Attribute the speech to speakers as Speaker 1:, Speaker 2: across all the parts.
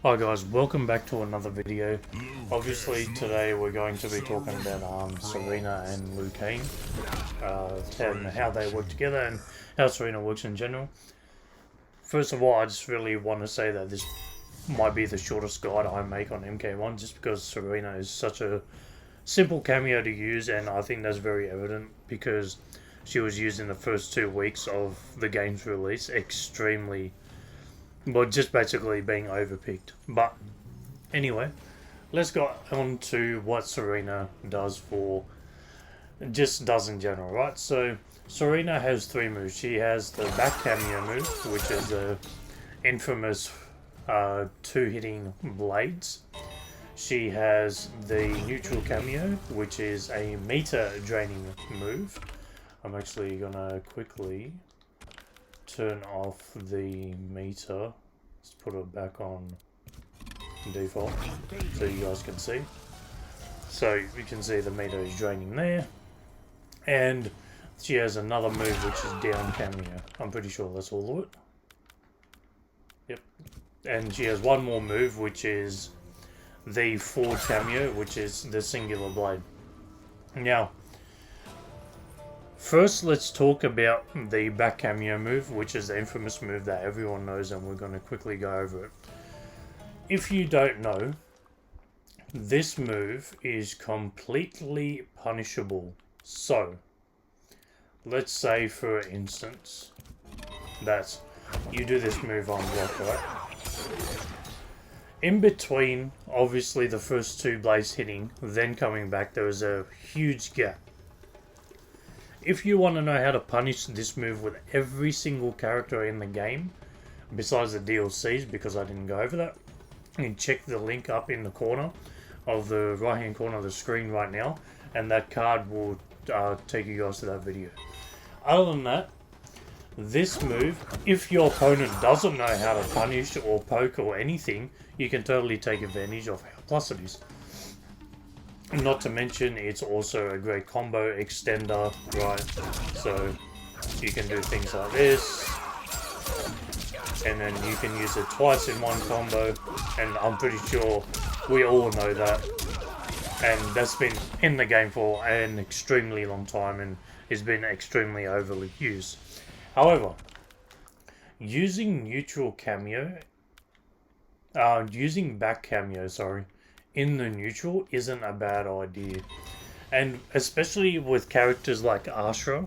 Speaker 1: Hi guys, welcome back to another video. Obviously today we're going to be talking about Sareena and Liu Kang, and how they work together and how Sareena works in general. First of all, I just really want to say that this might be the shortest guide I make on MK1 just because Sareena is such a simple cameo to use, and I think that's very evident because she was used in the first 2 weeks of the game's release extremely. Well, just basically being overpicked. But anyway, let's go on to what Sareena does in general, right? So Sareena has 3 moves. She has the Back Kameo move, which is the infamous 2 hitting blades. She has the Neutral Kameo, which is a meter draining move. I'm actually gonna quickly turn off the meter. Let's put it back on default so you guys can see. So you can see the meter is draining there. And she has another move which is Down Kameo. I'm pretty sure that's all of it. Yep. And she has one more move which is the Forward Kameo, which is the singular blade. Now, first, let's talk about the Back Kameo move, which is the infamous move that everyone knows, and we're going to quickly go over it. If you don't know, this move is completely punishable. So, let's say, for instance, that you do this move on block, right? In between, obviously, the first 2 blades hitting, then coming back, there was a huge gap. If you want to know how to punish this move with every single character in the game, besides the DLCs, because I didn't go over that, you can check the link up in the corner of the right hand corner of the screen right now, and that card will take you guys to that video. Other than that, this move, if your opponent doesn't know how to punish or poke or anything, you can totally take advantage of how plus it is. Not to mention, it's also a great combo extender, right? So you can do things like this, and then you can use it twice in one combo, and I'm pretty sure we all know that. And that's been in the game for an extremely long time, and has been extremely overly used. However, using Back Kameo, sorry, in the neutral isn't a bad idea, and especially with characters like Ashra,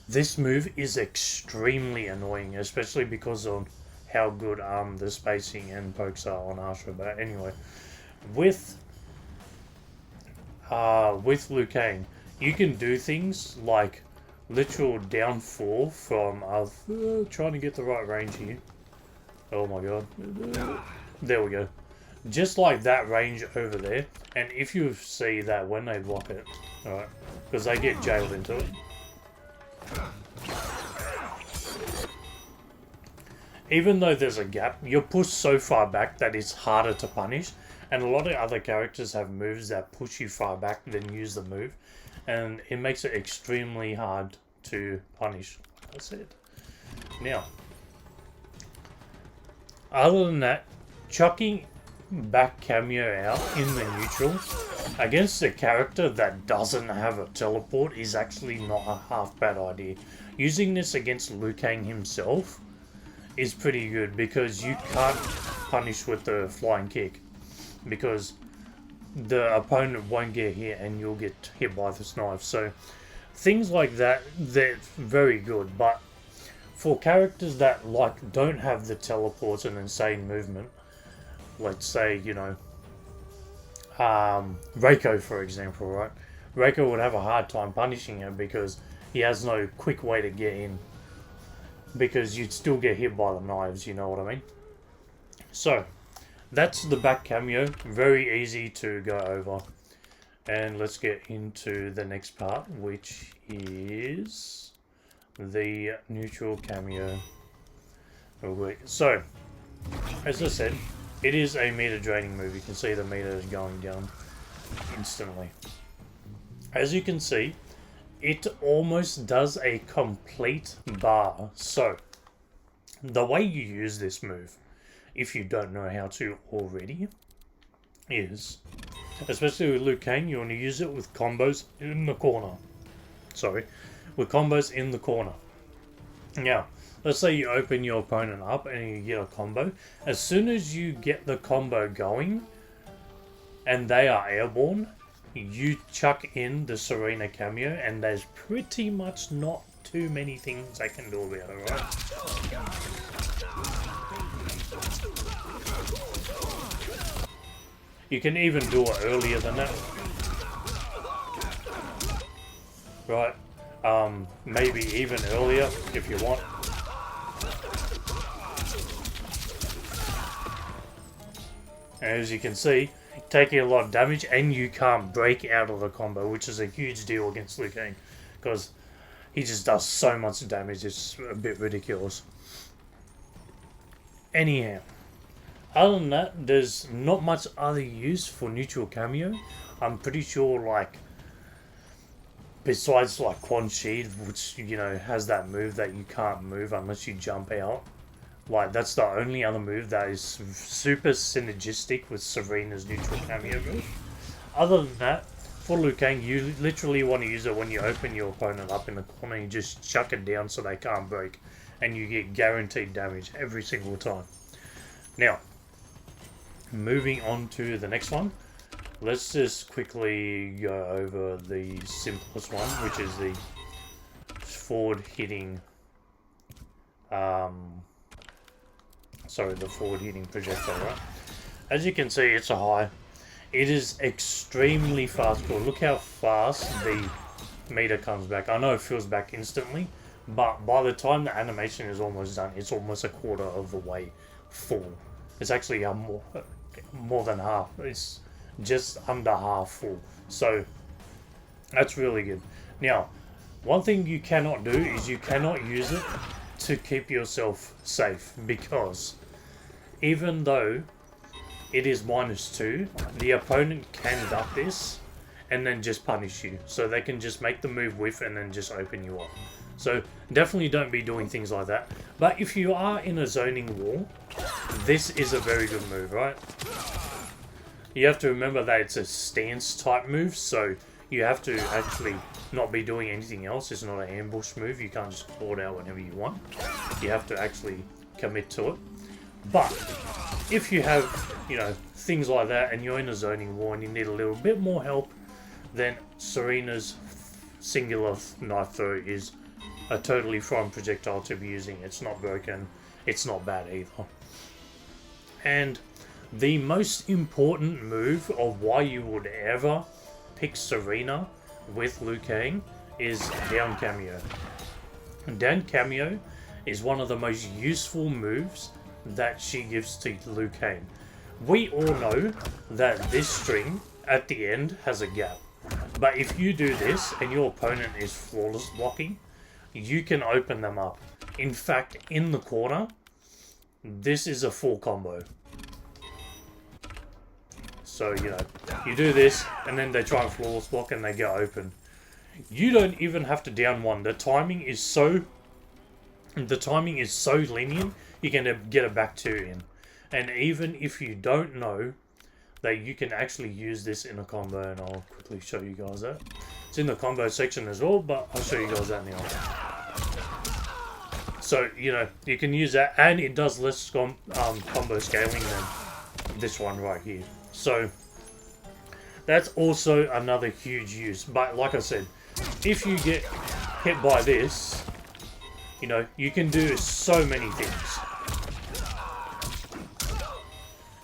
Speaker 1: this move is extremely annoying, especially because of how good the spacing and pokes are on Ashra. But anyway, with Liu Kang, you can do things like literal downfall from trying to get the right range here. Oh my god, there we go. Just like that range over there, and if you see that when they block it, alright, because they get jailed into it. Even though there's a gap, you're pushed so far back that it's harder to punish, and a lot of other characters have moves that push you far back then use the move, and it makes it extremely hard to punish, like I said. Now, other than that, chucking Back Kameo out in the neutral against a character that doesn't have a teleport is actually not a half bad idea. Using this against Liu Kang himself is pretty good because you can't punish with the flying kick because the opponent won't get hit and you'll get hit by this knife. So things like that, they're very good, but for characters that don't have the teleports and insane movement, let's say, you know, Reiko, for example, right? Reiko would have a hard time punishing him because he has no quick way to get in. Because you'd still get hit by the knives, you know what I mean? So, that's the Back Kameo. Very easy to go over. And let's get into the next part, which is the Neutral Kameo. So, as I said, it is a meter draining move. You can see the meter is going down instantly. As you can see, it almost does a complete bar. So, the way you use this move if you don't know how to already, is, especially with Liu Kang, you want to use it with combos in the corner. Sorry, with combos in the corner. Now, let's say you open your opponent up and you get a combo. As soon as you get the combo going and they are airborne, you chuck in the Sareena Kameo, and there's pretty much not too many things I can do about it, right? You can even do it earlier than that. Right? Maybe even earlier if you want. And as you can see, taking a lot of damage and you can't break out of the combo, which is a huge deal against Liu Kang, because he just does so much damage, it's a bit ridiculous. Anyhow, other than that, there's not much other use for Neutral Kameo. I'm pretty sure, like, besides like Quan Chi, which, you know, has that move that you can't move unless you jump out. Like, that's the only other move that is super synergistic with Sareena's Neutral Kameo move. Other than that, for Liu Kang, you literally want to use it when you open your opponent up in the corner. You just chuck it down so they can't break, and you get guaranteed damage every single time. Now, moving on to the next one. Let's just quickly go over the simplest one, which is the forward hitting, the forward hitting projectile, right? As you can see, it's a high. It is extremely fast. Look how fast the meter comes back. I know it feels back instantly, but by the time the animation is almost done, it's almost a quarter of the way full. It's actually more than half. It's just under half full. So that's really good. Now, one thing you cannot do is you cannot use it to keep yourself safe, because even though it is -2, the opponent can duck this and then just punish you. So they can just make the move whiff and then just open you up. So definitely don't be doing things like that. But if you are in a zoning wall, this is a very good move, right? You have to remember that it's a stance type move, so you have to actually not be doing anything else. It's not an ambush move. You can't just pull it out whenever you want. You have to actually commit to it. But if you have, you know, things like that and you're in a zoning wall and you need a little bit more help, then Sareena's singular knife throw is a totally fine projectile to be using. It's not broken. It's not bad either. And the most important move of why you would ever pick Sareena with Liu Kang is Down Kameo. Down Kameo is one of the most useful moves that she gives to Liu Kang. We all know that this string at the end has a gap, but if you do this and your opponent is flawless blocking, you can open them up. In fact, in the corner, this is a full combo. So, you know, you do this and then they try and flawless block and they get open. You don't even have to down one. The timing is so lenient, you can get it back two in. And even if you don't know that you can actually use this in a combo, and I'll quickly show you guys that. It's in the combo section as well, but I'll show you guys that now. So, you know, you can use that, and it does less combo scaling than this one right here. So, that's also another huge use. But like I said, if you get hit by this, you know, you can do so many things.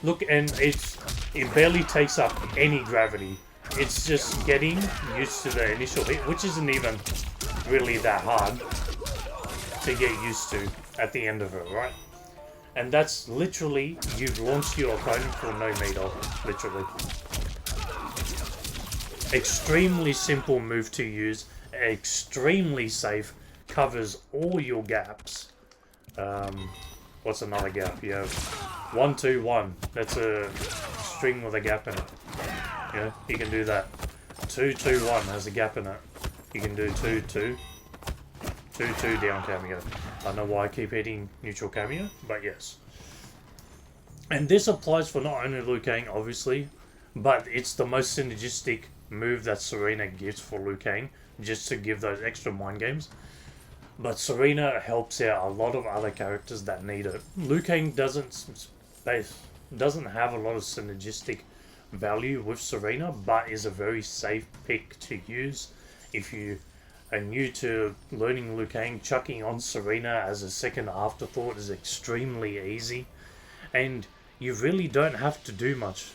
Speaker 1: Look, and it barely takes up any gravity. It's just getting used to the initial hit, which isn't even really that hard to get used to at the end of it, right? And that's literally, you've launched your opponent for no meter, literally. Extremely simple move to use, extremely safe, covers all your gaps. What's another gap? You have 1, 2, 1. That's a string with a gap in it. You know, you can do that. 2, 2, 1 has a gap in it. You can do 2, 2. 2, 2 down Kameo. I don't know why I keep hitting Neutral Kameo, but yes. And this applies for not only Liu Kang, obviously, but it's the most synergistic move that Sareena gives for Liu Kang, just to give those extra mind games. But Sareena helps out a lot of other characters that need it. Liu Kang doesn't have a lot of synergistic value with Sareena, but is a very safe pick to use. If you are new to learning Liu Kang, chucking on Sareena as a second afterthought is extremely easy, and you really don't have to do much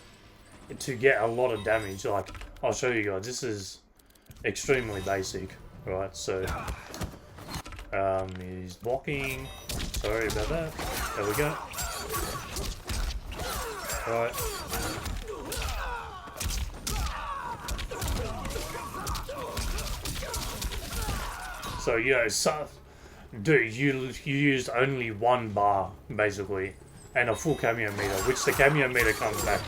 Speaker 1: to get a lot of damage. Like, I'll show you guys, this is extremely basic, right? So he's blocking, sorry about that, there we go. Right. So yeah, dude, you used only one bar basically, and a full Kameo meter, which the Kameo meter comes back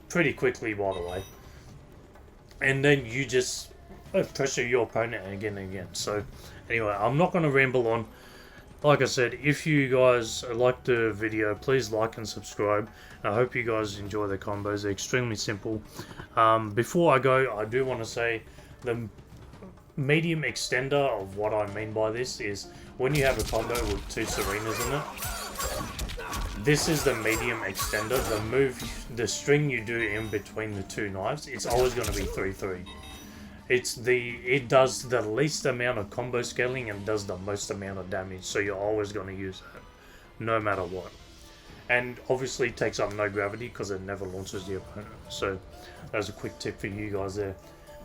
Speaker 1: pretty quickly, by the way. And then you just pressure your opponent again and again. So anyway, I'm not going to ramble on. Like I said, if you guys like the video, please like and subscribe. I hope you guys enjoy the combos. They're extremely simple. Before I go, I do want to say the medium extender of what I mean by this is when you have a combo with two Sareenas in it, this is the medium extender. The move, the string you do in between the two knives, it's always going to be 3-3. It does the least amount of combo scaling and does the most amount of damage, so you're always going to use it, no matter what. And obviously it takes up no gravity because it never launches the opponent. So that's a quick tip for you guys there.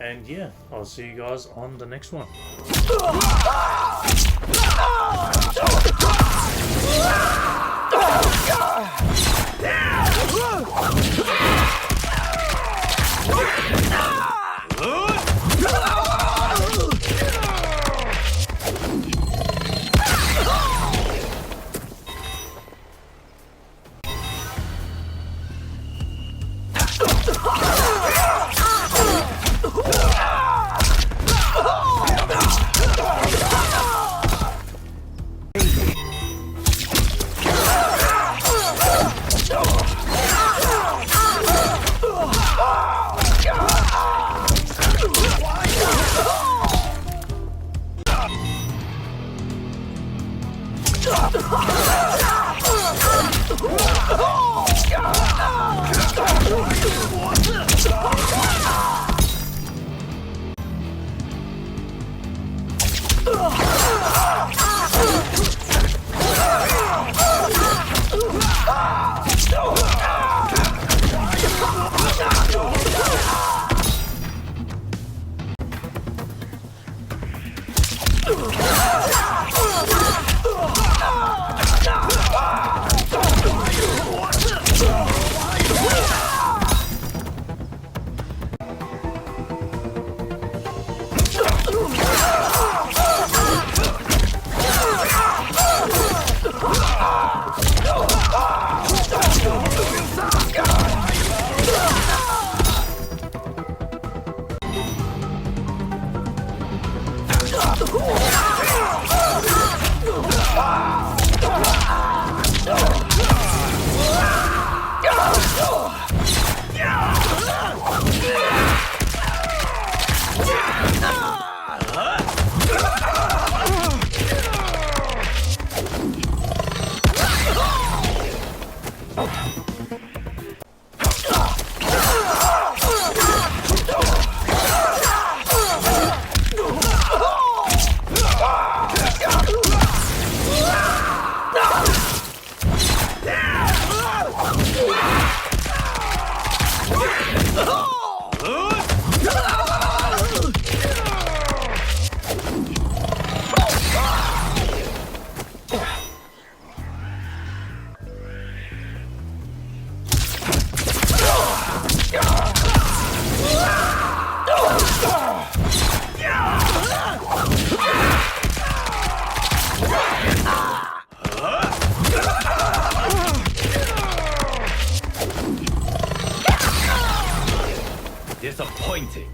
Speaker 1: And yeah, I'll see you guys on the next one.
Speaker 2: Disappointing.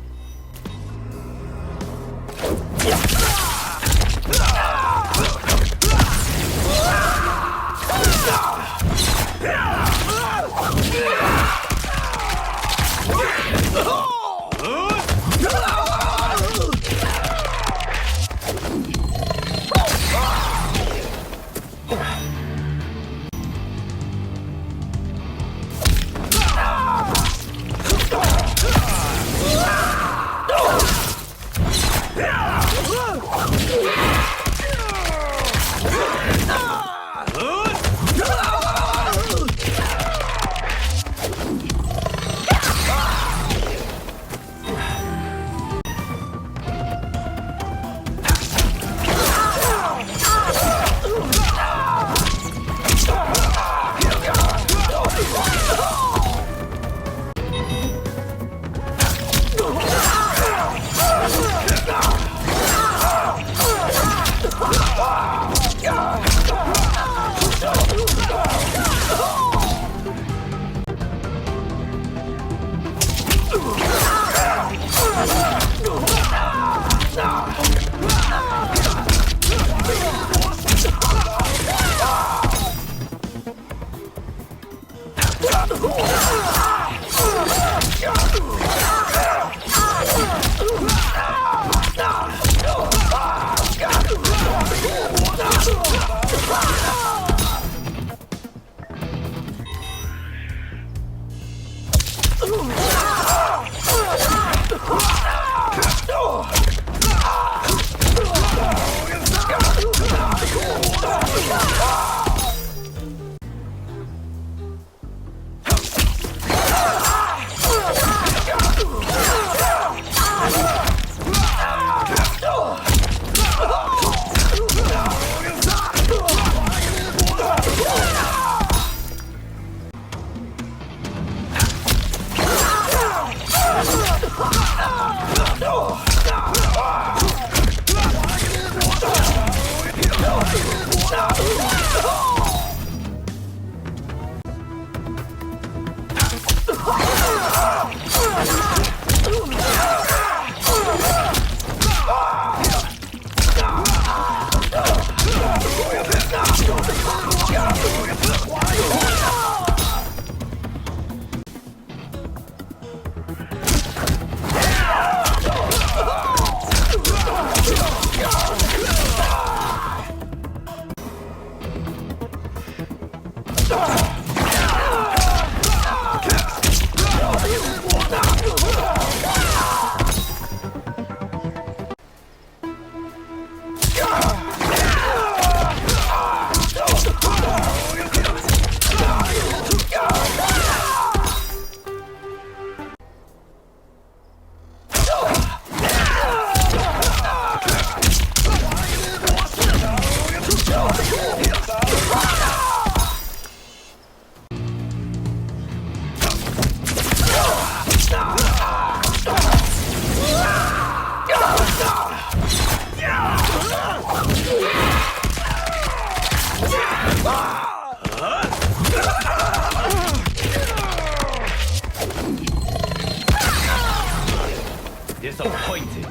Speaker 2: Disappointed.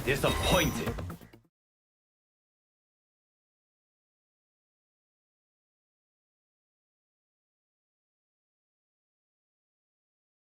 Speaker 2: Disappointed.